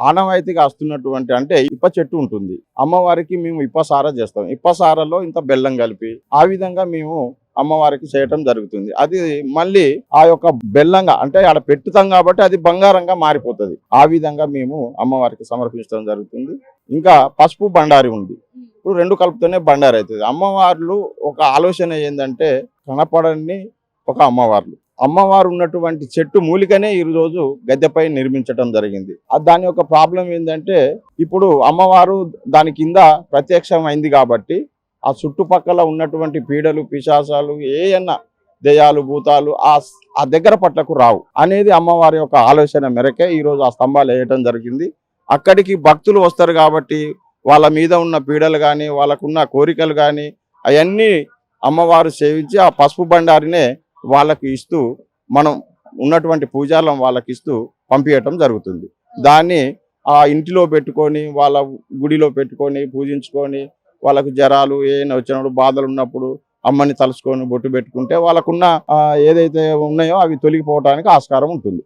ఆనవాయితీగా వస్తున్నటువంటి అంటే ఇప్ప చెట్టు ఉంటుంది. అమ్మవారికి మేము ఇప్పసార చేస్తాం. ఇప్పసారలో ఇంత బెల్లం కలిపి ఆ విధంగా మేము అమ్మవారికి చేయటం జరుగుతుంది. అది మళ్ళీ ఆ యొక్క బెల్లంగా అంటే ఆడ పెట్టుతాం కాబట్టి అది బంగారంగా మారిపోతుంది. ఆ విధంగా మేము అమ్మవారికి సమర్పించడం జరుగుతుంది. ఇంకా పసుపు బండారి ఉంది. ఇప్పుడు రెండు కలుపుతూనే బండారి అవుతుంది. అమ్మవార్లు ఒక ఆలోచన ఏంటంటే కనపడని ఒక అమ్మవారు ఉన్నటువంటి చెట్టు మూలికనే ఈ రోజు గద్దెపై నిర్మించడం జరిగింది. దాని యొక్క ప్రాబ్లం ఏంటంటే ఇప్పుడు అమ్మవారు దాని కింద ప్రత్యక్షం అయింది కాబట్టి ఆ చుట్టుపక్కల ఉన్నటువంటి పీడలు పిశాచాలు ఏయన్నా దెయ్యాలు భూతాలు ఆ దగ్గర పట్లకు రావు అనేది అమ్మవారి యొక్క ఆలోచన మేరకే ఈరోజు ఆ స్తంభాలు వేయటం జరిగింది. అక్కడికి భక్తులు వస్తారు కాబట్టి వాళ్ళ మీద ఉన్న పీడలు కానీ వాళ్ళకున్న కోరికలు కానీ అవన్నీ అమ్మవారు సేవించి ఆ పసుపు బండారినే వాళ్ళకి ఇస్తూ మనం ఉన్నటువంటి పూజాలను వాళ్ళకి ఇస్తూ పంపించటం జరుగుతుంది. దాన్ని ఆ ఇంటిలో పెట్టుకొని వాళ్ళ గుడిలో పెట్టుకొని పూజించుకొని వాళ్ళకు జ్వరాలు ఏమైనా వచ్చినప్పుడు బాధలు ఉన్నప్పుడు అమ్మని తలుచుకొని బొట్టు పెట్టుకుంటే వాళ్ళకున్న ఏదైతే ఉన్నాయో అవి తొలగిపోవడానికి ఆస్కారం ఉంటుంది.